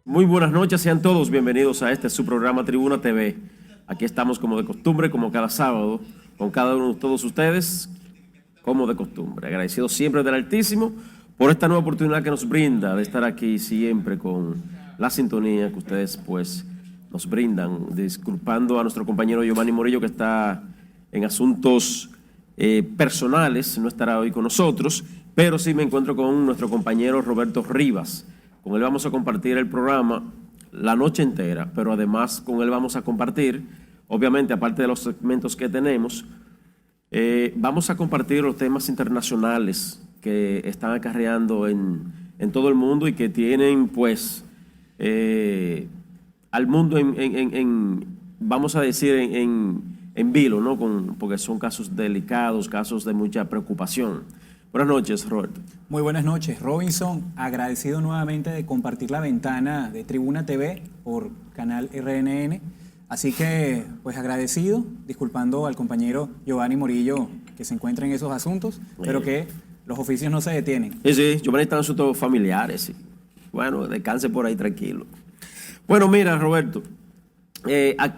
Muy buenas noches, sean todos bienvenidos a su programa Tribuna TV. Aquí estamos como de costumbre, como cada sábado, con cada uno de todos ustedes, como de costumbre. Agradecido siempre del Altísimo por esta nueva oportunidad que nos brinda de estar aquí siempre con la sintonía que ustedes pues nos brindan. Disculpando a nuestro compañero Giovanni Morillo que está en asuntos personales, no estará hoy con nosotros, pero sí me encuentro con nuestro compañero Roberto Rivas. Con él vamos a compartir el programa la noche entera, pero además con él vamos a compartir, obviamente, aparte de los segmentos que tenemos, vamos a compartir los temas internacionales que están acarreando en todo el mundo y que tienen, pues, al mundo vamos a decir, en vilo, ¿no? Porque son casos delicados, casos de mucha preocupación. Buenas noches, Roberto. Muy buenas noches, Robinson. Agradecido nuevamente de compartir la ventana de Tribuna TV por canal RNN. Así que, pues agradecido, disculpando al compañero Giovanni Morillo que se encuentra en esos asuntos, pero que los oficios no se detienen. Sí, Giovanni está en asuntos familiares. Sí. Bueno, descanse por ahí tranquilo. Bueno, mira, Roberto,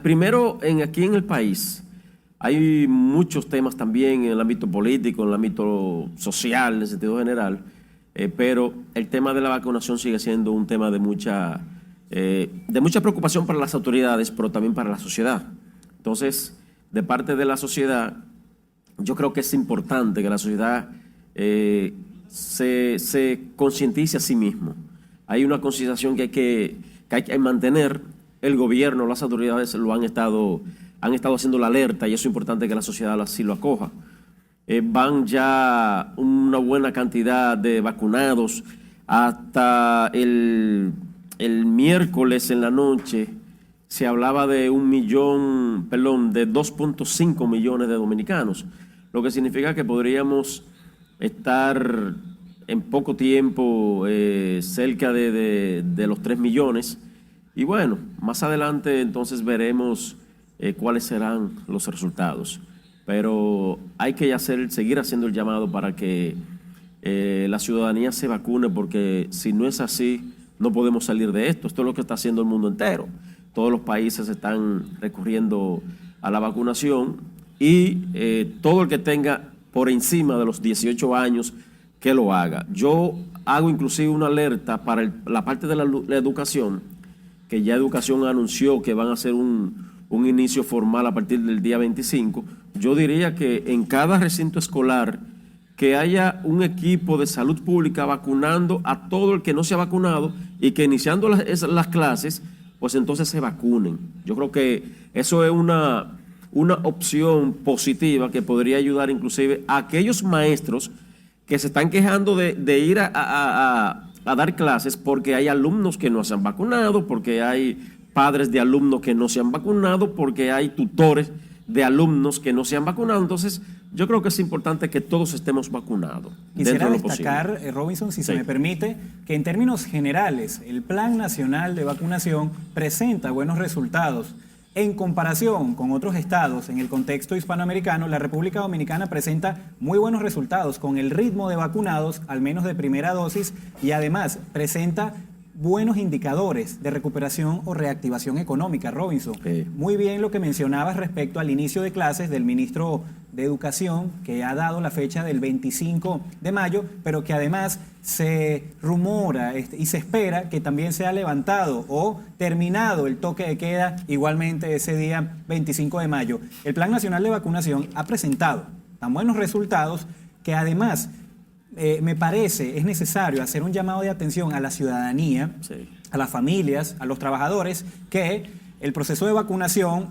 primero aquí en el país hay muchos temas también en el ámbito político, en el ámbito social, en el sentido general, pero el tema de la vacunación sigue siendo un tema de mucha preocupación para las autoridades, pero también para la sociedad. Entonces, de parte de la sociedad, yo creo que es importante que la sociedad se concientice a sí mismo. Hay una concientización que hay que mantener. El gobierno, las autoridades lo han estado haciendo la alerta y eso es importante que la sociedad así lo acoja. Van ya una buena cantidad de vacunados. Hasta el miércoles en la noche se hablaba de 2.5 millones de dominicanos, lo que significa que podríamos estar en poco tiempo cerca de los 3 millones. Y bueno, más adelante entonces veremos cuáles serán los resultados. Pero hay que seguir haciendo el llamado para que la ciudadanía se vacune, porque si no es así, no podemos salir de esto. Esto es lo que está haciendo el mundo entero. Todos los países están recurriendo a la vacunación y todo el que tenga por encima de los 18 años que lo haga. Yo hago inclusive una alerta para la parte de la educación, que ya Educación anunció que van a hacer un inicio formal a partir del día 25, yo diría que en cada recinto escolar que haya un equipo de salud pública vacunando a todo el que no se ha vacunado y que iniciando las clases, pues entonces se vacunen. Yo creo que eso es una opción positiva que podría ayudar inclusive a aquellos maestros que se están quejando de ir a dar clases porque hay alumnos que no se han vacunado, porque hay padres de alumnos que no se han vacunado, porque hay tutores de alumnos que no se han vacunado. Entonces, yo creo que es importante que todos estemos vacunados. Quisiera destacar, Robinson, si se me permite, que en términos generales, el Plan Nacional de Vacunación presenta buenos resultados. En comparación con otros estados en el contexto hispanoamericano, la República Dominicana presenta muy buenos resultados con el ritmo de vacunados, al menos de primera dosis, y además presenta buenos indicadores de recuperación o reactivación económica, Robinson. Muy bien lo que mencionabas respecto al inicio de clases del ministro de Educación, que ha dado la fecha del 25 de mayo, pero que además se rumora y se espera que también sea levantado o terminado el toque de queda igualmente ese día 25 de mayo. El Plan Nacional de Vacunación ha presentado tan buenos resultados que además me parece es necesario hacer un llamado de atención a la ciudadanía, a las familias, a los trabajadores, que el proceso de vacunación,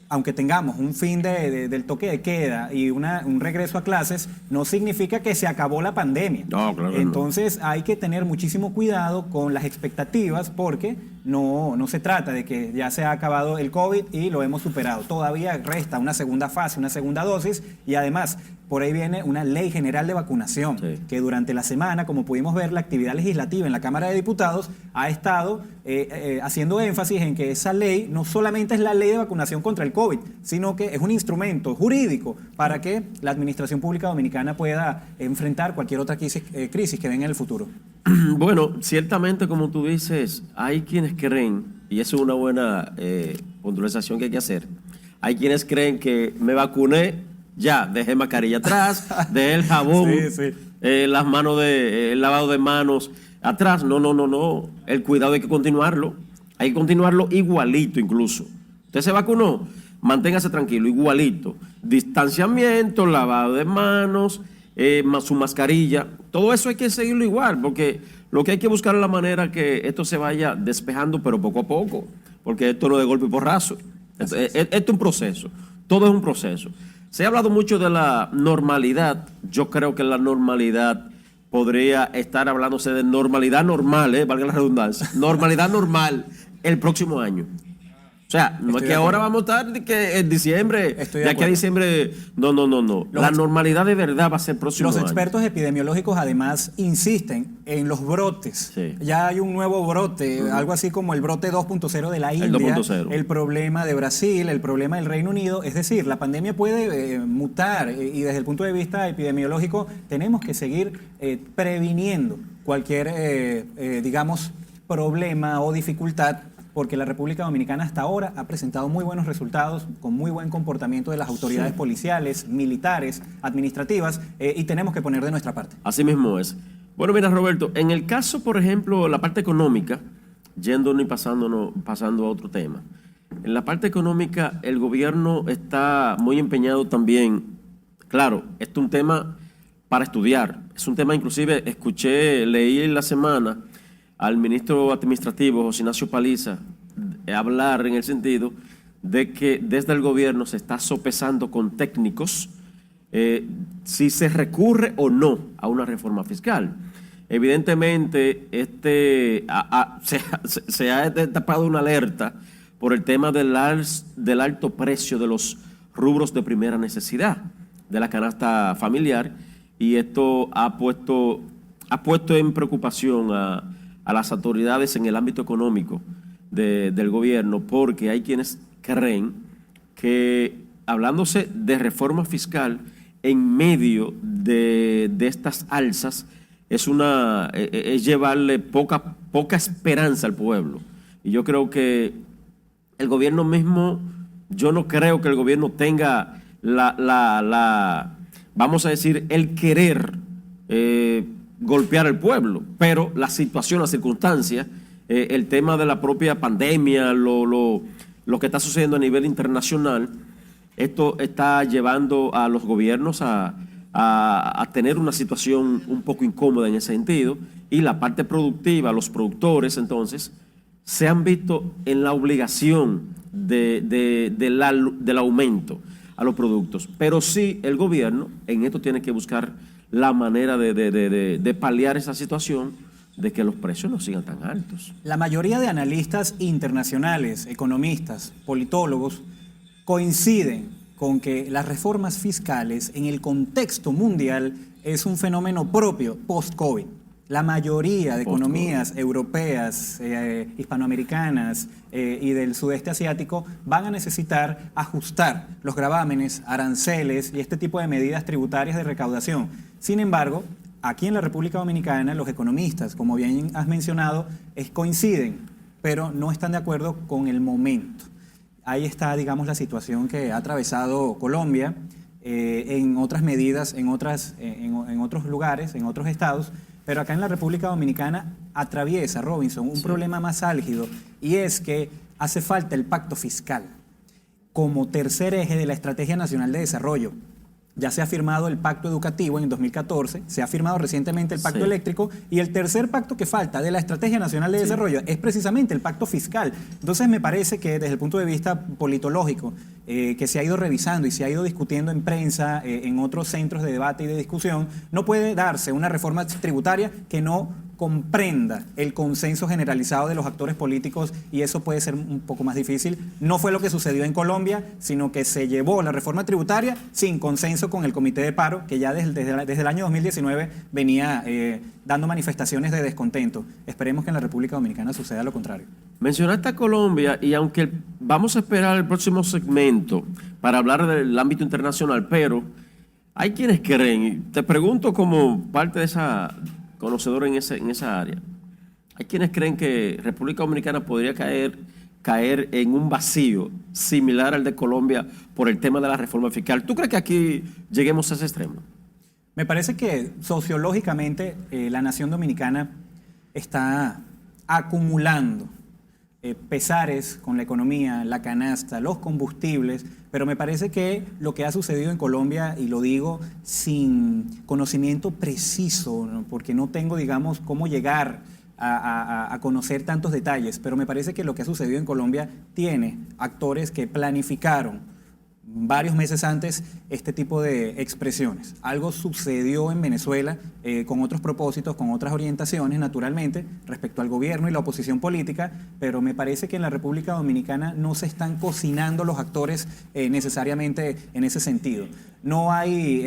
aunque tengamos un fin del toque de queda y un regreso a clases, no significa que se acabó la pandemia. No, claro. Entonces hay que tener muchísimo cuidado con las expectativas, porque no se trata de que ya se ha acabado el COVID y lo hemos superado. Todavía resta una segunda fase, una segunda dosis, y además por ahí viene una ley general de vacunación, que durante la semana, como pudimos ver, la actividad legislativa en la Cámara de Diputados ha estado haciendo énfasis en que esa ley no solamente es la ley de vacunación contra el COVID, sino que es un instrumento jurídico para que la Administración Pública Dominicana pueda enfrentar cualquier otra crisis que venga en el futuro. Bueno, ciertamente, como tú dices, hay quienes creen, y eso es una buena puntualización que hay que hacer, hay quienes creen que me vacuné, ya, dejé mascarilla atrás, dejé el jabón, las manos el lavado de manos atrás. No, no, no, no. El cuidado hay que continuarlo. Hay que continuarlo igualito incluso. Usted se vacunó, manténgase tranquilo, igualito. Distanciamiento, lavado de manos, su mascarilla. Todo eso hay que seguirlo igual, porque lo que hay que buscar es la manera que esto se vaya despejando, pero poco a poco, porque esto no es de golpe y porrazo. Esto es un proceso. Todo es un proceso. Se ha hablado mucho de la normalidad. Yo creo que la normalidad podría estar hablándose de normalidad normal, valga la redundancia, normalidad normal el próximo año. O sea, no es que ahora vamos a estar que en diciembre, de aquí a diciembre, no. La normalidad de verdad va a ser el próximo año. Los expertos epidemiológicos además insisten en los brotes. Sí. Ya hay un nuevo brote, algo así como el brote 2.0 de la India, el problema de Brasil, el problema del Reino Unido. Es decir, la pandemia puede mutar y desde el punto de vista epidemiológico tenemos que seguir previniendo cualquier, digamos, problema o dificultad, porque la República Dominicana hasta ahora ha presentado muy buenos resultados, con muy buen comportamiento de las autoridades policiales, militares, administrativas, y tenemos que poner de nuestra parte. Así mismo es. Bueno, mira, Roberto, en el caso, por ejemplo, la parte económica, yéndonos y pasando a otro tema, en la parte económica el gobierno está muy empeñado también. Claro, esto es un tema para estudiar, es un tema, inclusive leí en la semana al ministro administrativo, José Ignacio Paliza, hablar en el sentido de que desde el gobierno se está sopesando con técnicos si se recurre o no a una reforma fiscal. Evidentemente, se ha destapado una alerta por el tema del alto precio de los rubros de primera necesidad de la canasta familiar, y esto ha puesto en preocupación a las autoridades en el ámbito económico del gobierno, porque hay quienes creen que, hablándose de reforma fiscal en medio de estas alzas, es llevarle poca esperanza al pueblo. Y yo creo que el gobierno mismo, yo no creo que el gobierno tenga vamos a decir, el querer golpear al pueblo, pero la situación, la circunstancia, el tema de la propia pandemia, lo que está sucediendo a nivel internacional, esto está llevando a los gobiernos a tener una situación un poco incómoda en ese sentido, y la parte productiva, los productores entonces, se han visto en la obligación del aumento a los productos. Pero sí, el gobierno en esto tiene que buscar la manera de paliar esa situación, de que los precios no sigan tan altos. La mayoría de analistas internacionales, economistas, politólogos, coinciden con que las reformas fiscales en el contexto mundial es un fenómeno propio post-COVID. La mayoría de economías europeas, hispanoamericanas y del sudeste asiático van a necesitar ajustar los gravámenes, aranceles y este tipo de medidas tributarias de recaudación. Sin embargo, aquí en la República Dominicana los economistas, como bien has mencionado, coinciden, pero no están de acuerdo con el momento. Ahí está, digamos, la situación que ha atravesado Colombia en otras medidas, en otros lugares, en otros estados. Pero acá en la República Dominicana atraviesa, Robinson, un problema más álgido, y es que hace falta el pacto fiscal como tercer eje de la Estrategia Nacional de Desarrollo. Ya se ha firmado el pacto educativo en 2014, se ha firmado recientemente el pacto eléctrico, y el tercer pacto que falta de la Estrategia Nacional de Desarrollo es precisamente el pacto fiscal. Entonces me parece que desde el punto de vista politológico, que se ha ido revisando y se ha ido discutiendo en prensa, en otros centros de debate y de discusión, no puede darse una reforma tributaria que no comprenda el consenso generalizado de los actores políticos, y eso puede ser un poco más difícil. No fue lo que sucedió en Colombia, sino que se llevó la reforma tributaria sin consenso con el Comité de Paro, que ya desde el año 2019 venía dando manifestaciones de descontento. Esperemos que en la República Dominicana suceda lo contrario. Mencionaste a Colombia, y aunque vamos a esperar el próximo segmento para hablar del ámbito internacional, pero hay quienes creen, y te pregunto como parte de esa conocedor en esa área. Hay quienes creen que República Dominicana podría caer en un vacío similar al de Colombia por el tema de la reforma fiscal. ¿Tú crees que aquí lleguemos a ese extremo? Me parece que sociológicamente la nación dominicana está acumulando pesares con la economía, la canasta, los combustibles, pero me parece que lo que ha sucedido en Colombia, y lo digo sin conocimiento preciso, ¿no? Porque no tengo, digamos, cómo llegar a conocer tantos detalles, pero me parece que lo que ha sucedido en Colombia tiene actores que planificaron varios meses antes este tipo de expresiones. Algo sucedió en Venezuela con otros propósitos, con otras orientaciones, naturalmente, respecto al gobierno y la oposición política, pero me parece que en la República Dominicana no se están cocinando los actores necesariamente en ese sentido. No hay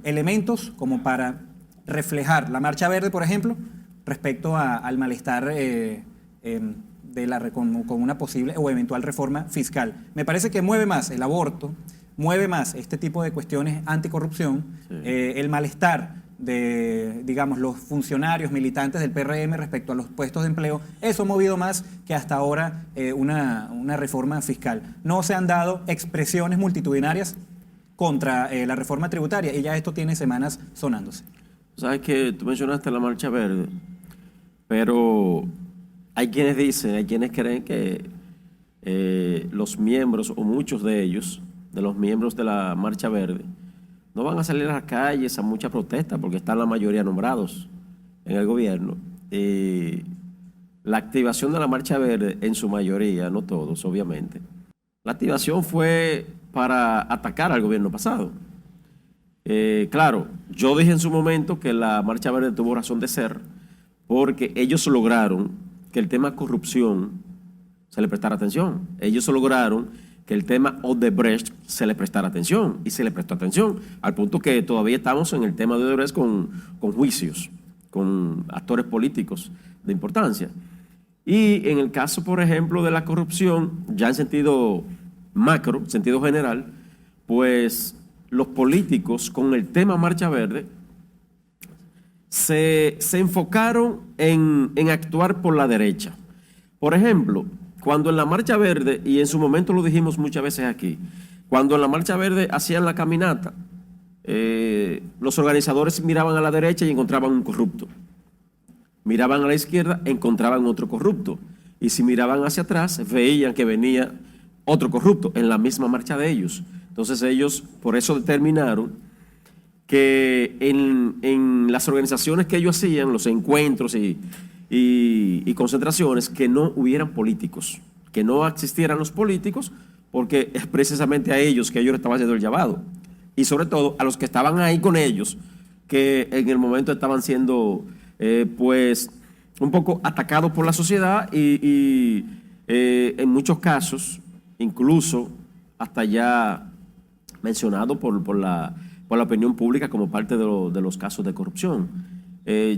elementos como para reflejar la Marcha Verde, por ejemplo, respecto al malestar con una posible o eventual reforma fiscal. Me parece que mueve más el aborto, mueve más este tipo de cuestiones anticorrupción, sí. El malestar de, digamos, los funcionarios militantes del PRM respecto a los puestos de empleo. Eso ha movido más que hasta ahora una reforma fiscal. No se han dado expresiones multitudinarias contra la reforma tributaria y ya esto tiene semanas sonándose. Sabes que tú mencionaste la Marcha Verde, pero hay quienes dicen, hay quienes creen que los miembros, o muchos de ellos, de los miembros de la Marcha Verde, no van a salir a las calles a mucha protesta porque están la mayoría nombrados en el gobierno. La activación de la Marcha Verde, en su mayoría, no todos, obviamente, la activación fue para atacar al gobierno pasado. Claro, yo dije en su momento que la Marcha Verde tuvo razón de ser porque ellos lograron que el tema corrupción se le prestara atención. Ellos lograron que el tema Odebrecht se le prestara atención, y se le prestó atención, al punto que todavía estamos en el tema de Odebrecht con juicios, con actores políticos de importancia. Y en el caso, por ejemplo, de la corrupción, ya en sentido macro, sentido general, pues los políticos con el tema Marcha Verde se enfocaron en actuar por la derecha. Por ejemplo, cuando en la Marcha Verde, y en su momento lo dijimos muchas veces aquí, cuando en la Marcha Verde hacían la caminata, los organizadores miraban a la derecha y encontraban un corrupto. Miraban a la izquierda, encontraban otro corrupto. Y si miraban hacia atrás, veían que venía otro corrupto en la misma marcha de ellos. Entonces ellos, por eso determinaron que en las organizaciones que ellos hacían, los encuentros y concentraciones, que no hubieran políticos, que no existieran los políticos, porque es precisamente a ellos que ellos estaban haciendo el llamado. Y sobre todo a los que estaban ahí con ellos, que en el momento estaban siendo pues un poco atacados por la sociedad y en muchos casos, incluso hasta ya mencionado por la opinión pública como parte de los casos de corrupción.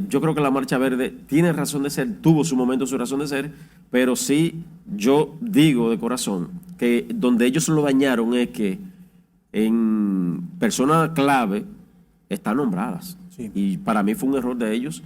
Yo creo que la Marcha Verde tiene razón de ser, tuvo su momento su razón de ser, pero sí yo digo de corazón que donde ellos lo dañaron es que en personas clave están nombradas. Sí. Y para mí fue un error de ellos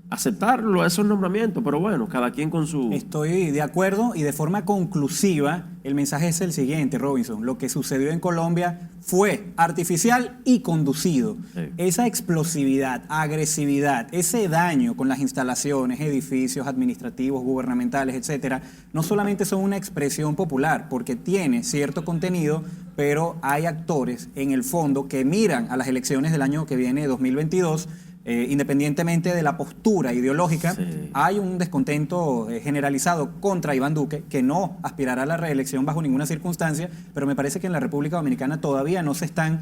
aceptarlo, esos nombramientos, pero bueno, cada quien con su... Estoy de acuerdo, y de forma conclusiva el mensaje es el siguiente, Robinson: lo que sucedió en Colombia fue artificial y conducido. Sí. Esa explosividad, agresividad, ese daño con las instalaciones, edificios administrativos, gubernamentales, etcétera, no solamente son una expresión popular, porque tiene cierto contenido, pero hay actores en el fondo que miran a las elecciones del año que viene, 2022, independientemente de la postura ideológica. Sí. Hay un descontento generalizado contra Iván Duque, que no aspirará a la reelección bajo ninguna circunstancia, pero me parece que en la República Dominicana todavía no se están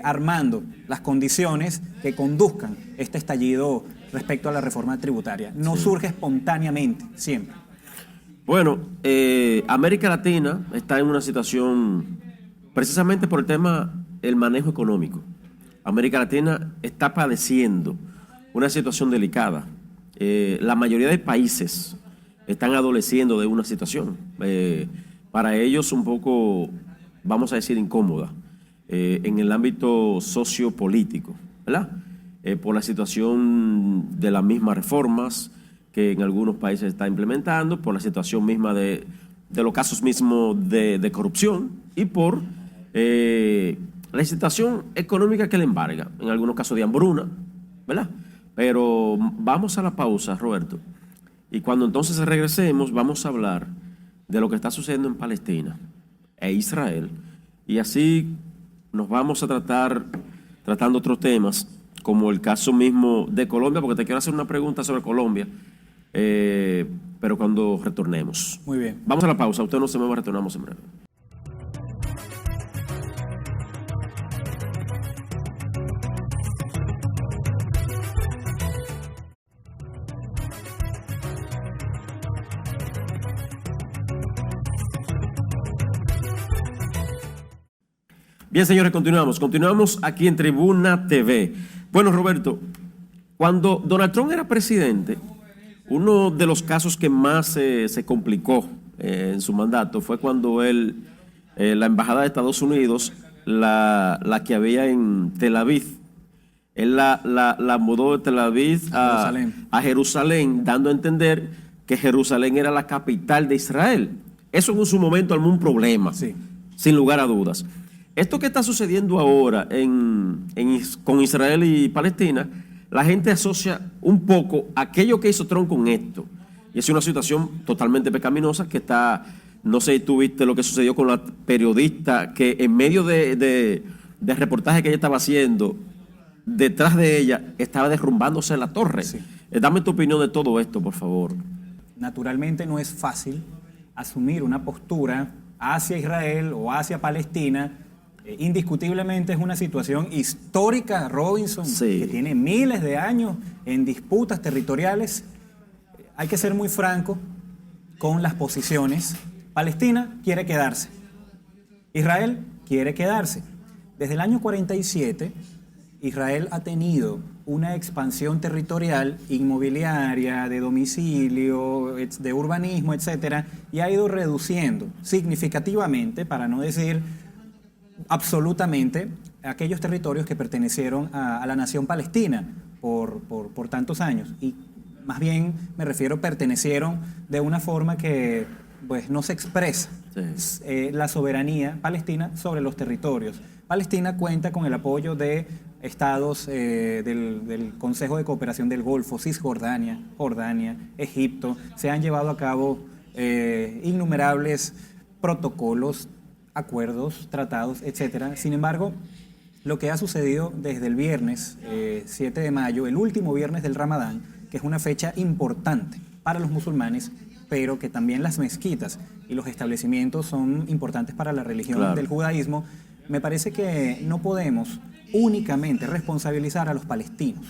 armando las condiciones que conduzcan este estallido respecto a la reforma tributaria. No sí. Surge espontáneamente, siempre. Bueno, América Latina está en una situación, precisamente por el tema del manejo económico. América Latina está padeciendo una situación delicada. La mayoría de países están adoleciendo de una situación, para ellos un poco, vamos a decir, incómoda, en el ámbito sociopolítico, ¿verdad? por la situación de las mismas reformas que en algunos países está implementando, por la situación misma de los casos mismos de corrupción y por la situación económica que le embarga, en algunos casos de hambruna, ¿verdad? Pero vamos a la pausa, Roberto, y cuando entonces regresemos vamos a hablar de lo que está sucediendo en Palestina e Israel, y así nos vamos a tratando otros temas, como el caso mismo de Colombia, porque te quiero hacer una pregunta sobre Colombia, pero cuando retornemos. Muy bien. Vamos a la pausa, usted no se mueva, retornamos en breve. Bien, señores, continuamos aquí en Tribuna TV. Bueno, Roberto, cuando Donald Trump era presidente, uno de los casos que más se complicó en su mandato fue cuando la embajada de Estados Unidos, la que había en Tel Aviv, él la mudó de Tel Aviv a Jerusalén, dando a entender que Jerusalén era la capital de Israel. Eso en su momento armó un problema, sí, sin lugar a dudas. Esto que está sucediendo ahora con Israel y Palestina, la gente asocia un poco aquello que hizo Trump con esto. Y es una situación totalmente pecaminosa que está, no sé si tú viste lo que sucedió con la periodista que en medio de reportaje que ella estaba haciendo, detrás de ella estaba derrumbándose la torre. Sí. Dame tu opinión de todo esto, por favor. Naturalmente no es fácil asumir una postura hacia Israel o hacia Palestina. Indiscutiblemente es una situación histórica, Robinson, sí, que tiene miles de años en disputas territoriales. Hay que ser muy franco con las posiciones. Palestina quiere quedarse. Israel quiere quedarse. Desde el año 47, Israel ha tenido una expansión territorial, inmobiliaria, de domicilio, de urbanismo, etcétera, y ha ido reduciendo significativamente, para no decir absolutamente, aquellos territorios que pertenecieron a la nación palestina por tantos años. Y más bien me refiero, pertenecieron de una forma que pues no se expresa, sí, la soberanía palestina sobre los territorios. Palestina cuenta con el apoyo de estados del Consejo de Cooperación del Golfo, Cisjordania, Jordania, Egipto. Se han llevado a cabo innumerables protocolos, acuerdos, tratados, etcétera. Sin embargo, lo que ha sucedido desde el viernes 7 de mayo, el último viernes del Ramadán, que es una fecha importante para los musulmanes, pero que también las mezquitas y los establecimientos son importantes para la religión, claro, del judaísmo, me parece que no podemos únicamente responsabilizar a los palestinos.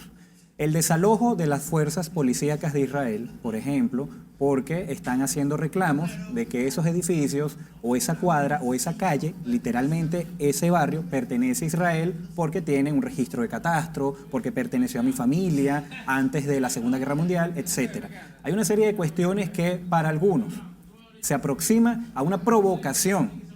El desalojo de las fuerzas policíacas de Israel, por ejemplo, porque están haciendo reclamos de que esos edificios o esa cuadra o esa calle, literalmente ese barrio, pertenece a Israel porque tiene un registro de catastro, porque perteneció a mi familia antes de la Segunda Guerra Mundial, etc. Hay una serie de cuestiones que para algunos se aproxima a una provocación,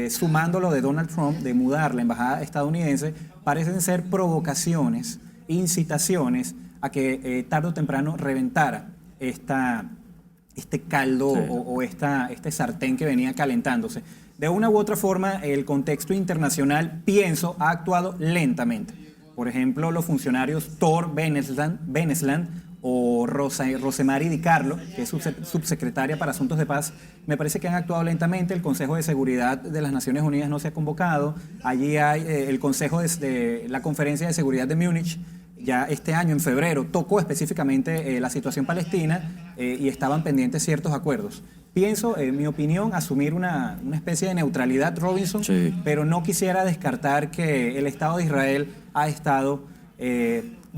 sumando lo de Donald Trump de mudar la embajada estadounidense, parecen ser provocaciones, incitaciones a que tarde o temprano reventara este caldo, sí, o este sartén que venía calentándose. De una u otra forma, el contexto internacional, pienso, ha actuado lentamente. Por ejemplo, los funcionarios Thor Benesland o Rosemary Di Carlo, que es subsecretaria para Asuntos de Paz, me parece que han actuado lentamente. El Consejo de Seguridad de las Naciones Unidas no se ha convocado. Allí hay el Consejo de la Conferencia de Seguridad de Múnich, ya este año, en febrero, tocó específicamente la situación palestina y estaban pendientes ciertos acuerdos. Pienso, en mi opinión, asumir una especie de neutralidad, Robinson, sí, pero no quisiera descartar que el Estado de Israel ha estado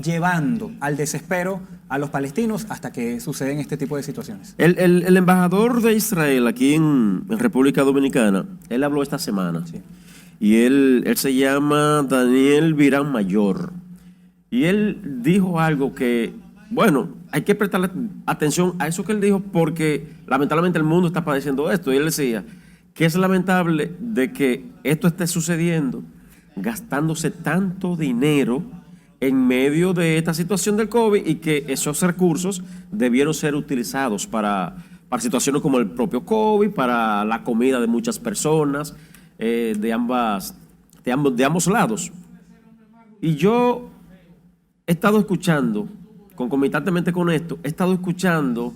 llevando al desespero a los palestinos hasta que suceden este tipo de situaciones. El embajador de Israel aquí en República Dominicana, él habló esta semana, sí, y él se llama Daniel Virán Mayor. Y él dijo algo que, bueno, hay que prestarle atención a eso que él dijo porque lamentablemente el mundo está padeciendo esto. Y él decía que es lamentable de que esto esté sucediendo gastándose tanto dinero en medio de esta situación del COVID y que esos recursos debieron ser utilizados para situaciones como el propio COVID, para la comida de muchas personas, de ambos lados. Y yo he estado escuchando, concomitantemente con esto, he estado escuchando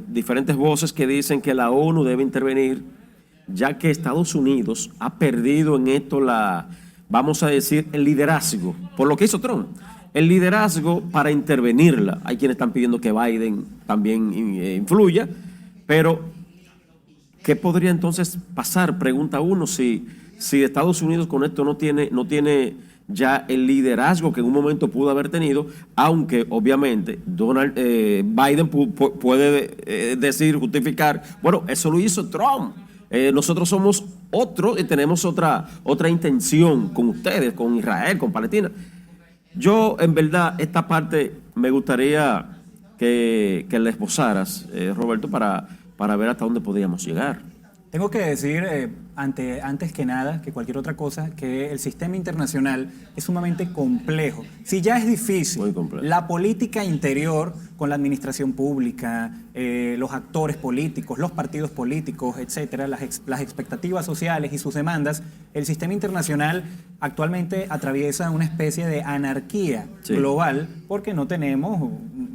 diferentes voces que dicen que la ONU debe intervenir, ya que Estados Unidos ha perdido en esto vamos a decir, el liderazgo, por lo que hizo Trump. El liderazgo para intervenirla. Hay quienes están pidiendo que Biden también influya, pero ¿qué podría entonces pasar? Pregunta uno, si Estados Unidos con esto no tiene ya el liderazgo que en un momento pudo haber tenido, aunque obviamente Biden puede decir, justificar, bueno, eso lo hizo Trump. Nosotros somos otros y tenemos otra intención con ustedes, con Israel, con Palestina. Yo, en verdad, esta parte me gustaría que la esbozaras, Roberto, para ver hasta dónde podríamos llegar. Tengo que decir, antes que nada, que cualquier otra cosa, que el sistema internacional es sumamente complejo. Si ya es difícil, la política interior con la administración pública, los actores políticos, los partidos políticos, etcétera, las expectativas sociales y sus demandas, el sistema internacional actualmente atraviesa una especie de anarquía global porque no tenemos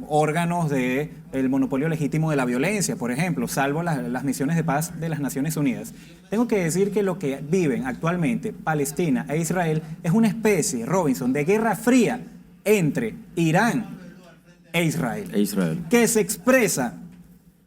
órganos del monopolio legítimo de la violencia, por ejemplo, salvo las misiones de paz de las Naciones Unidas. Tengo que decir que lo que viven actualmente Palestina e Israel es una especie, Robinson, de guerra fría entre Irán e Israel, que se expresa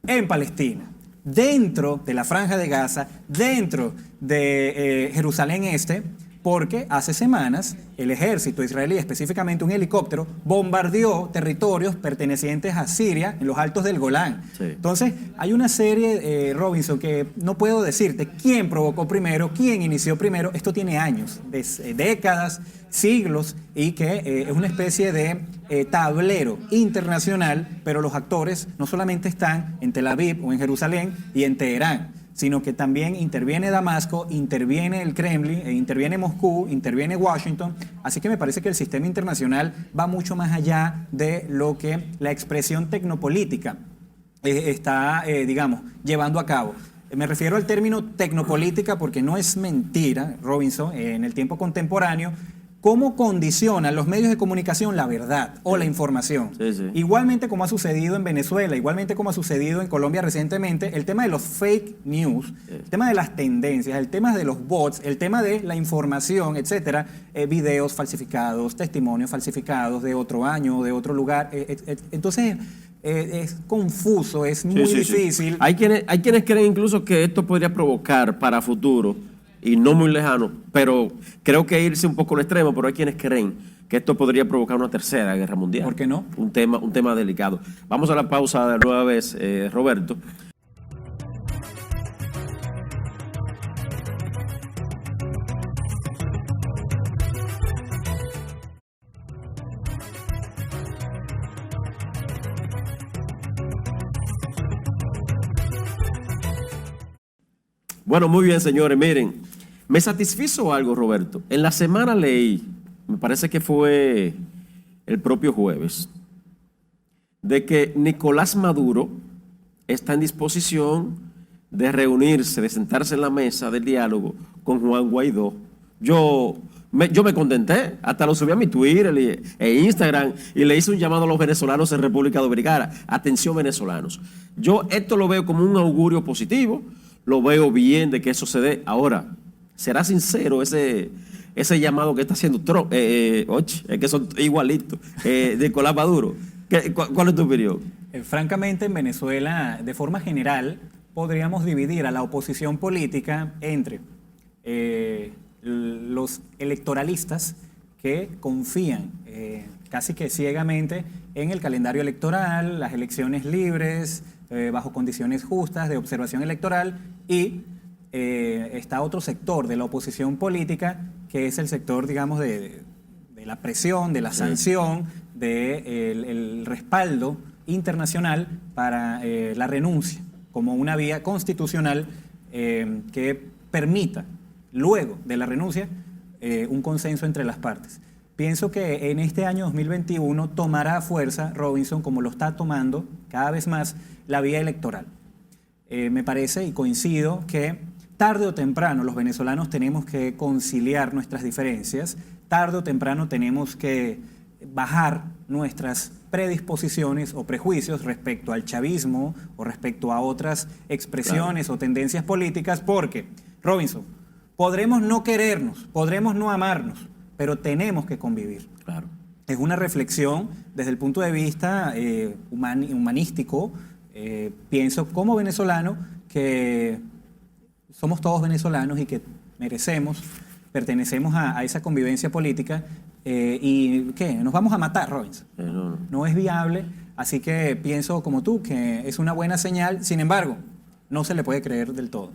en Palestina, dentro de la Franja de Gaza, dentro de Jerusalén Este, porque hace semanas el ejército israelí, específicamente un helicóptero, bombardeó territorios pertenecientes a Siria en los altos del Golán. Sí. Entonces, hay una serie, Robinson, que no puedo decirte quién provocó primero, quién inició primero. Esto tiene años, décadas, siglos, y que es una especie de tablero internacional, pero los actores no solamente están en Tel Aviv o en Jerusalén y en Teherán, sino que también interviene Damasco, interviene el Kremlin, interviene Moscú, interviene Washington. Así que me parece que el sistema internacional va mucho más allá de lo que la expresión tecnopolítica está, digamos, llevando a cabo. Me refiero al término tecnopolítica porque no es mentira, Robinson, en el tiempo contemporáneo, cómo condicionan los medios de comunicación la verdad o la información. Sí. Igualmente como ha sucedido en Venezuela, igualmente como ha sucedido en Colombia recientemente, el tema de los fake news, el tema de las tendencias, el tema de los bots, el tema de la información, etcétera, videos falsificados, testimonios falsificados de otro año, de otro lugar. Entonces, es confuso, es muy difícil. Sí. Hay quienes creen incluso que esto podría provocar para futuro, y no muy lejano, pero creo que irse un poco al extremo, pero hay quienes creen que esto podría provocar una tercera guerra mundial. ¿Por qué no? Un tema delicado. Vamos a la pausa de nueva vez, Roberto. Bueno, muy bien, señores, miren. Me satisfizo algo, Roberto. En la semana leí, me parece que fue el propio jueves, de que Nicolás Maduro está en disposición de reunirse, de sentarse en la mesa del diálogo con Juan Guaidó. Yo me contenté, hasta lo subí a mi Twitter e Instagram y le hice un llamado a los venezolanos en República Dominicana. Atención, venezolanos. Yo esto lo veo como un augurio positivo, lo veo bien de que eso se dé. Ahora, ¿será sincero ese llamado que está haciendo Trump? Es que son igualitos. Nicolás Maduro. ¿Cuál es tu opinión? Francamente, en Venezuela, de forma general, podríamos dividir a la oposición política entre los electoralistas que confían casi que ciegamente en el calendario electoral, las elecciones libres, bajo condiciones justas de observación electoral, y está otro sector de la oposición política, que es el sector, digamos, de la presión, de la sanción, del respaldo internacional para la renuncia, como una vía constitucional que permita, luego de la renuncia, un consenso entre las partes. Pienso que en este año 2021 tomará fuerza, Robinson, como lo está tomando cada vez más, la vía electoral. Me parece y coincido que tarde o temprano los venezolanos tenemos que conciliar nuestras diferencias, tarde o temprano tenemos que bajar nuestras predisposiciones o prejuicios respecto al chavismo o respecto a otras expresiones o tendencias políticas, porque, Robinson, podremos no querernos, podremos no amarnos, pero tenemos que convivir. Claro. Es una reflexión desde el punto de vista humanístico. Pienso como venezolano que somos todos venezolanos y que pertenecemos a esa convivencia política y ¿qué? Nos vamos a matar, Robinson. No es viable, así que pienso como tú que es una buena señal, sin embargo, no se le puede creer del todo.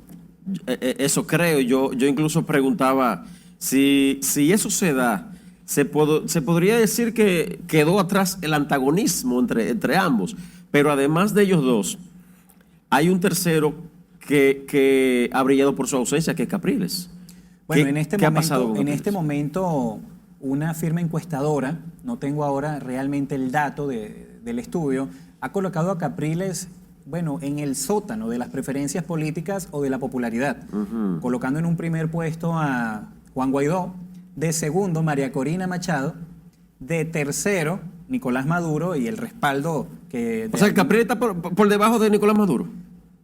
Eso creo, yo incluso preguntaba si eso se da, se podría decir que quedó atrás el antagonismo entre ambos, pero además de ellos dos, hay un tercero que ha brillado por su ausencia, que es Capriles. Bueno, ¿Qué ha pasado con en Capriles? este momento, una firma encuestadora, no tengo ahora realmente el dato del estudio, ha colocado a Capriles, bueno, en el sótano de las preferencias políticas o de la popularidad, colocando en un primer puesto a Juan Guaidó, de segundo María Corina Machado, de tercero Nicolás Maduro y el respaldo que... O sea, Capriles está por debajo de Nicolás Maduro.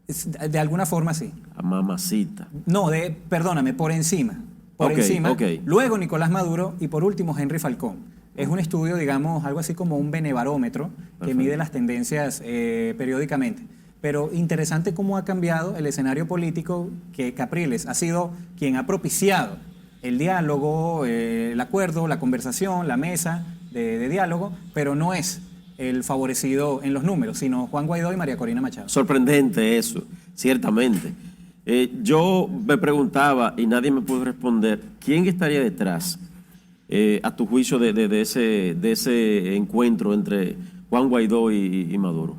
De alguna forma sí. A mamacita. No, perdóname, por encima. Por encima. Okay. Luego Nicolás Maduro y por último Henry Falcón. Es un estudio, digamos, algo así como un benebarómetro que mide las tendencias periódicamente. Pero interesante cómo ha cambiado el escenario político, que Capriles ha sido quien ha propiciado el diálogo, el acuerdo, la conversación, la mesa de diálogo, pero no es el favorecido en los números, sino Juan Guaidó y María Corina Machado. Sorprendente eso, ciertamente. Yo me preguntaba, y nadie me pudo responder, ¿quién estaría detrás, a tu juicio, de ese encuentro entre Juan Guaidó y Maduro?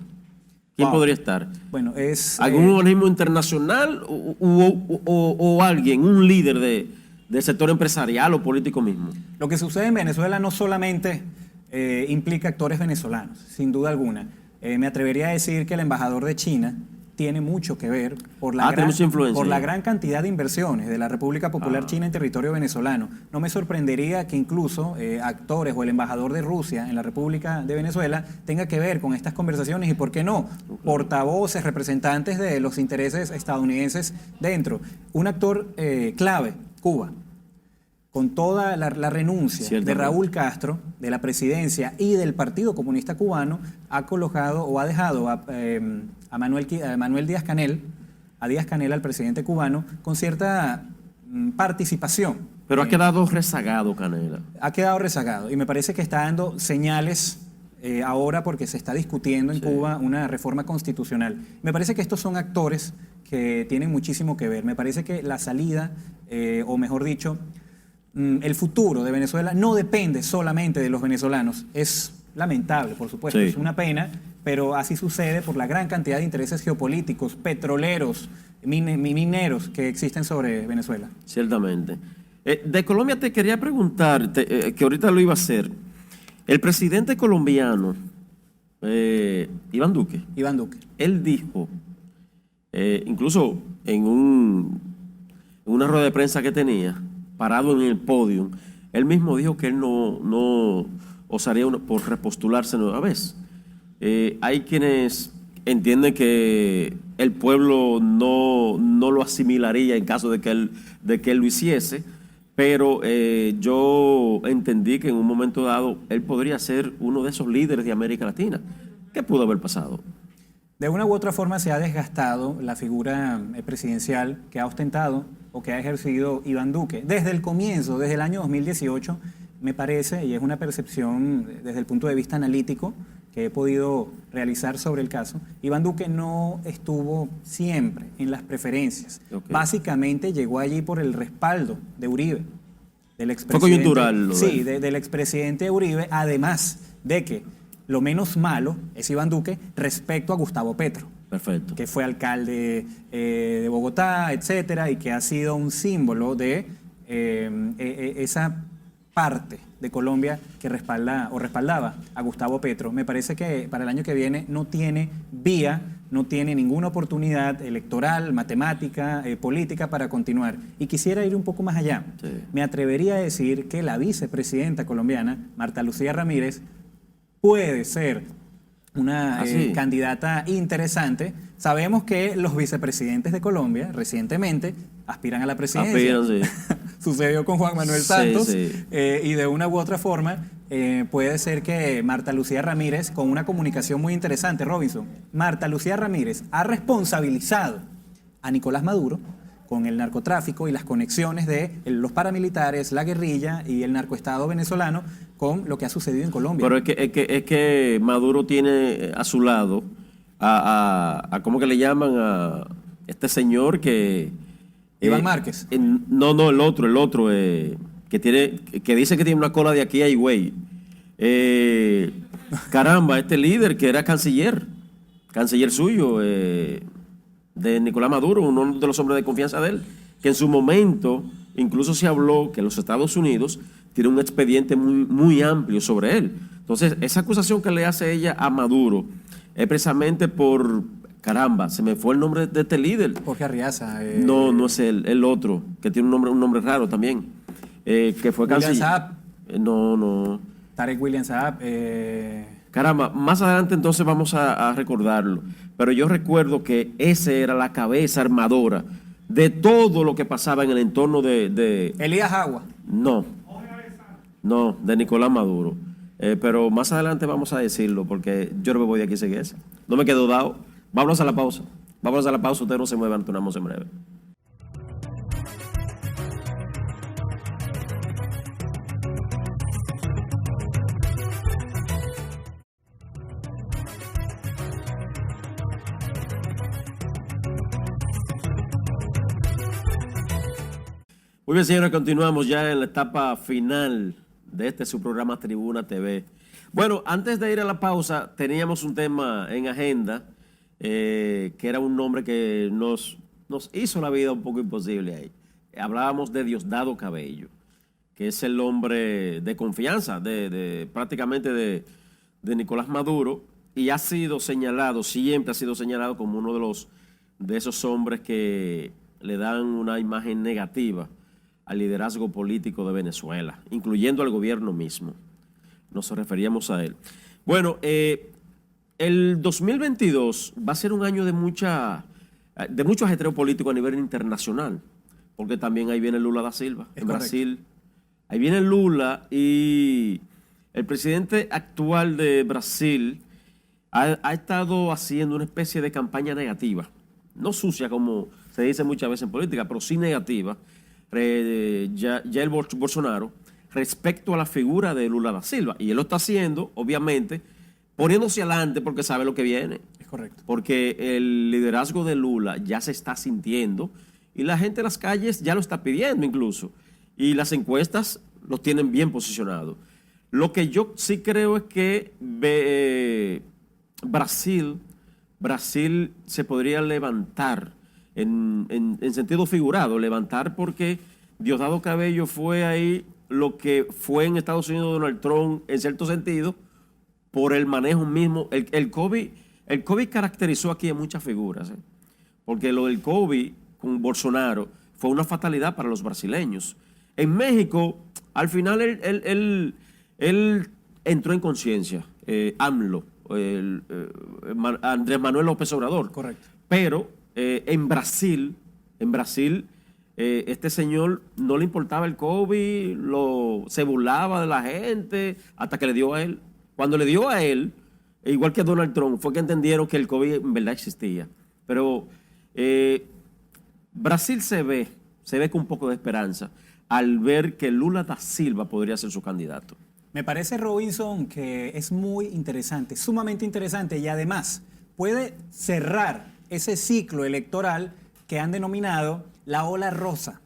¿Quién podría estar? Bueno, es... ¿Algún organismo internacional o alguien, un líder del sector empresarial o político mismo? Lo que sucede en Venezuela no solamente implica actores venezolanos, sin duda alguna. Me atrevería a decir que el embajador de China tiene mucho que ver por la gran cantidad de inversiones de la República Popular China en territorio venezolano. No me sorprendería que incluso actores o el embajador de Rusia en la República de Venezuela tenga que ver con estas conversaciones y, ¿por qué no?, portavoces, representantes de los intereses estadounidenses dentro. Un actor clave, Cuba, con toda la renuncia de Raúl Castro, de la presidencia y del Partido Comunista Cubano, ha colocado o ha dejado a Manuel Díaz-Canel, al presidente cubano, con cierta participación. Pero ha quedado rezagado, Canela. Ha quedado rezagado y me parece que está dando señales ahora porque se está discutiendo en Cuba una reforma constitucional. Me parece que estos son actores que tienen muchísimo que ver. Me parece que la salida, o mejor dicho, el futuro de Venezuela no depende solamente de los venezolanos. Es lamentable, por supuesto, es una pena, pero así sucede por la gran cantidad de intereses geopolíticos, petroleros, mineros que existen sobre Venezuela. Ciertamente. De Colombia te quería preguntar, que ahorita lo iba a hacer. El presidente colombiano, Iván Duque, él dijo, incluso en una rueda de prensa que tenía, parado en el podio, él mismo dijo que él no osaría por repostularse nueva vez. Hay quienes entienden que el pueblo no lo asimilaría en caso de que él lo hiciese, pero yo entendí que en un momento dado él podría ser uno de esos líderes de América Latina. ¿Qué pudo haber pasado? De una u otra forma se ha desgastado la figura presidencial que ha ostentado o que ha ejercido Iván Duque. Desde el comienzo, desde el año 2018, me parece, y es una percepción desde el punto de vista analítico que he podido realizar sobre el caso, Iván Duque no estuvo siempre en las preferencias. Básicamente llegó allí por el respaldo de Uribe, del expresidente. Fue coyuntural. Sí, del expresidente Uribe, además de que lo menos malo es Iván Duque respecto a Gustavo Petro. Perfecto. Que fue alcalde de Bogotá, etcétera, y que ha sido un símbolo de esa parte de Colombia que respalda o respaldaba a Gustavo Petro. Me parece que para el año que viene no tiene vía, no tiene ninguna oportunidad electoral, matemática, política para continuar. Y quisiera ir un poco más allá. Sí. Me atrevería a decir que la vicepresidenta colombiana, Marta Lucía Ramírez, puede ser una candidata interesante. Sabemos que los vicepresidentes de Colombia recientemente aspiran a la presidencia. Aspiran, sí. Sucedió con Juan Manuel Santos, sí. Y de una u otra forma puede ser que Marta Lucía Ramírez, con una comunicación muy interesante, Robinson, Marta Lucía Ramírez ha responsabilizado a Nicolás Maduro con el narcotráfico y las conexiones de los paramilitares, la guerrilla y el narcoestado venezolano con lo que ha sucedido en Colombia. Pero es que Maduro tiene a su lado a ¿cómo que le llaman? A este señor que... Iván Márquez. No, el otro, que dice que tiene una cola de aquí a Higüey. Caramba, este líder que era canciller suyo, de Nicolás Maduro, uno de los hombres de confianza de él, que en su momento incluso se habló que los Estados Unidos tiene un expediente muy, muy amplio sobre él. Entonces, esa acusación que le hace ella a Maduro es precisamente por... Caramba, se me fue el nombre de este líder. Jorge Arriaza. No es el otro, que tiene un nombre raro también. Que fue canciller. Saab. No. Tarek William Saab. Caramba, más adelante entonces vamos a recordarlo. Pero yo recuerdo que ese era la cabeza armadora de todo lo que pasaba en el entorno de... Elías Agua. No, de Nicolás Maduro. Pero más adelante vamos a decirlo, porque yo no me voy de aquí sin eso. No me quedo dado. Vámonos a la pausa. Ustedes no se muevan, tornamos en breve. Muy bien, señores, continuamos ya en la etapa final de su programa Tribuna TV. Bueno, antes de ir a la pausa, teníamos un tema en agenda, que era un nombre que nos hizo la vida un poco imposible ahí. Hablábamos de Diosdado Cabello, que es el hombre de confianza prácticamente de Nicolás Maduro, y ha sido señalado, siempre ha sido señalado como uno de esos hombres que le dan una imagen negativa al liderazgo político de Venezuela, incluyendo al gobierno mismo. Nos referíamos a él. Bueno, el 2022 va a ser un año de mucho ajetreo político a nivel internacional, porque también ahí viene Lula da Silva, en Brasil. Ahí viene Lula, y el presidente actual de Brasil ha estado haciendo una especie de campaña negativa, no sucia como se dice muchas veces en política, pero sí negativa, ya el Bolsonaro, respecto a la figura de Lula da Silva. Y él lo está haciendo, obviamente, poniéndose adelante porque sabe lo que viene. Es correcto. Porque el liderazgo de Lula ya se está sintiendo y la gente en las calles ya lo está pidiendo incluso. Y las encuestas los tienen bien posicionados. Lo que yo sí creo es que Brasil se podría levantar en sentido figurado, levantar porque Diosdado Cabello fue ahí lo que fue en Estados Unidos Donald Trump en cierto sentido por el manejo mismo. El COVID caracterizó aquí a muchas figuras, porque lo del COVID con Bolsonaro fue una fatalidad para los brasileños. En México, al final él entró en conciencia, AMLO, Andrés Manuel López Obrador. Correcto. Pero en Brasil, este señor no le importaba el COVID, se burlaba de la gente hasta que le dio a él. Cuando le dio a él, igual que Donald Trump, fue que entendieron que el COVID en verdad existía. Pero Brasil se ve con un poco de esperanza al ver que Lula da Silva podría ser su candidato. Me parece, Robinson, que es muy interesante, sumamente interesante, y además puede cerrar ese ciclo electoral que han denominado la ola rosa,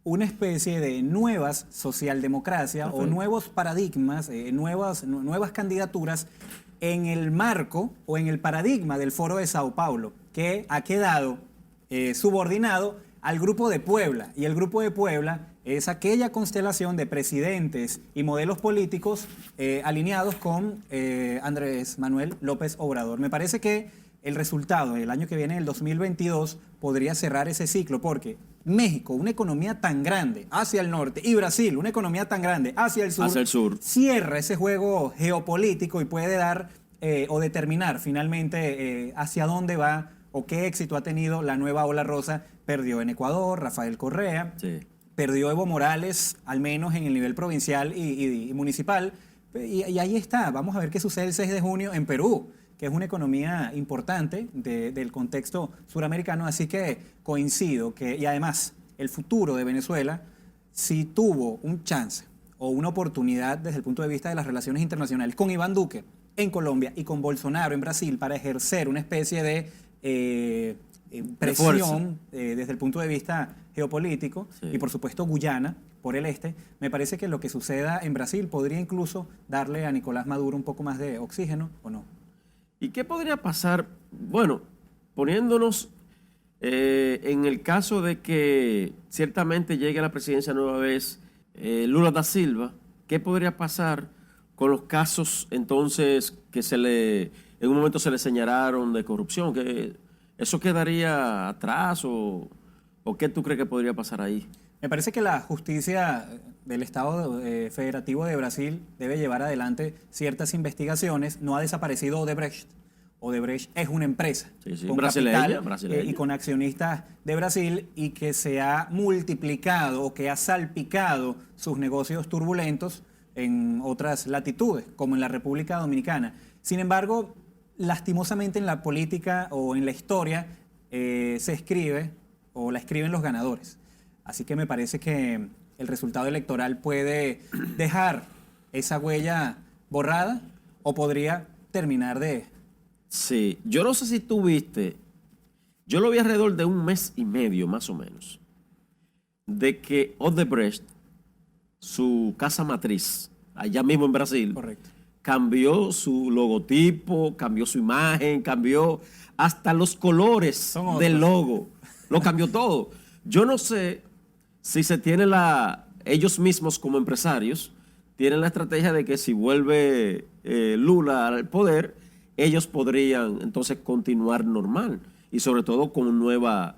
una especie de nuevas socialdemocracia o nuevos paradigmas, nuevas candidaturas en el marco o en el paradigma del Foro de Sao Paulo, que ha quedado subordinado al Grupo de Puebla. Y el Grupo de Puebla es aquella constelación de presidentes y modelos políticos alineados con Andrés Manuel López Obrador. Me parece que el resultado el año que viene, el 2022, podría cerrar ese ciclo, porque México, una economía tan grande hacia el norte, y Brasil, una economía tan grande hacia el sur, cierra ese juego geopolítico y puede dar o determinar finalmente hacia dónde va o qué éxito ha tenido la nueva ola rosa. Perdió en Ecuador Rafael Correa, sí. Perdió Evo Morales, al menos en el nivel provincial y municipal, y ahí está. Vamos a ver qué sucede el 6 de junio en Perú, que es una economía importante del contexto suramericano, así que coincido que, y además, el futuro de Venezuela, si tuvo un chance o una oportunidad desde el punto de vista de las relaciones internacionales con Iván Duque en Colombia y con Bolsonaro en Brasil para ejercer una especie de presión desde el punto de vista geopolítico, sí. Y por supuesto Guyana por el este, me parece que lo que suceda en Brasil podría incluso darle a Nicolás Maduro un poco más de oxígeno, ¿o no? ¿Y qué podría pasar? Bueno, poniéndonos en el caso de que ciertamente llegue a la presidencia nueva vez Lula da Silva, ¿qué podría pasar con los casos entonces que en un momento se le señalaron de corrupción? ¿Que eso quedaría atrás o qué tú crees que podría pasar ahí? Me parece que la justicia del Estado Federativo de Brasil debe llevar adelante ciertas investigaciones. No ha desaparecido Odebrecht. Odebrecht es una empresa con capital y con accionistas de Brasil, y que se ha multiplicado o que ha salpicado sus negocios turbulentos en otras latitudes, como en la República Dominicana. Sin embargo, lastimosamente en la política o en la historia se escribe o la escriben los ganadores. Así que me parece que el resultado electoral puede dejar esa huella borrada o podría terminar de... Sí, yo no sé si tú viste, yo lo vi alrededor de un mes y medio más o menos, de que Odebrecht, su casa matriz, allá mismo en Brasil, correcto, cambió su logotipo, cambió su imagen, cambió hasta los colores del logo, lo cambió todo. Yo no sé si se tiene ellos mismos como empresarios, tienen la estrategia de que si vuelve Lula al poder, ellos podrían entonces continuar normal y sobre todo con un nuevo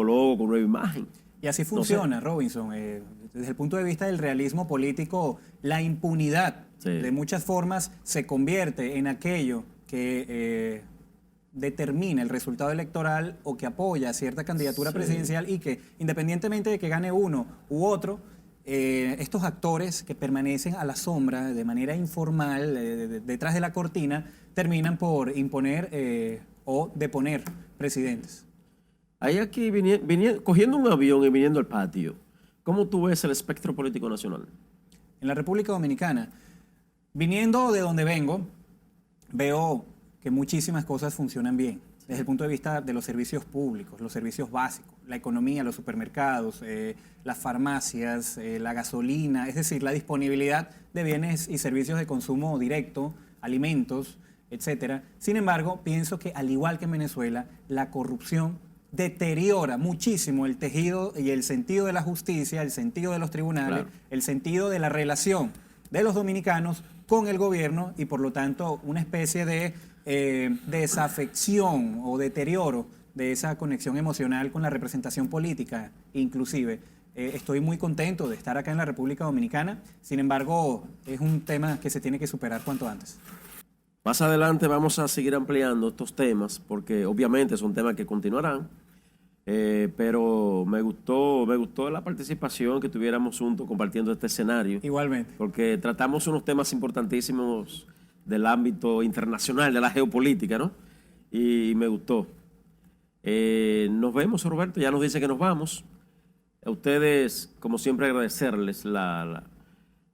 logo, con nueva imagen. Y así funciona, no sé. Robinson. Desde el punto de vista del realismo político, la impunidad de muchas formas se convierte en aquello que determina el resultado electoral o que apoya cierta candidatura presidencial, y que independientemente de que gane uno u otro, estos actores que permanecen a la sombra de manera informal, detrás de la cortina, terminan por imponer o deponer presidentes. Ahí aquí, cogiendo un avión y viniendo al patio, ¿cómo tú ves el espectro político nacional? En la República Dominicana, viniendo de donde vengo, veo que muchísimas cosas funcionan bien. Desde el punto de vista de los servicios públicos, los servicios básicos, la economía, los supermercados, las farmacias, la gasolina, es decir, la disponibilidad de bienes y servicios de consumo directo, alimentos, etcétera. Sin embargo, pienso que al igual que en Venezuela, la corrupción deteriora muchísimo el tejido y el sentido de la justicia, el sentido de los tribunales, claro, el sentido de la relación de los dominicanos con el gobierno, y por lo tanto una especie de desafección o deterioro de esa conexión emocional con la representación política inclusive. Estoy muy contento de estar acá en la República Dominicana, sin embargo es un tema que se tiene que superar cuanto antes. Más adelante vamos a seguir ampliando estos temas porque obviamente son temas que continuarán, pero me gustó la participación, que tuviéramos juntos compartiendo este escenario. Igualmente. Porque tratamos unos temas importantísimos del ámbito internacional, de la geopolítica, ¿no? Y me gustó. Nos vemos, Roberto, ya nos dice que nos vamos. A ustedes, como siempre, agradecerles la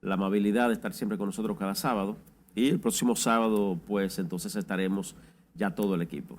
amabilidad de estar siempre con nosotros cada sábado. Y el próximo sábado, pues, entonces estaremos ya todo el equipo.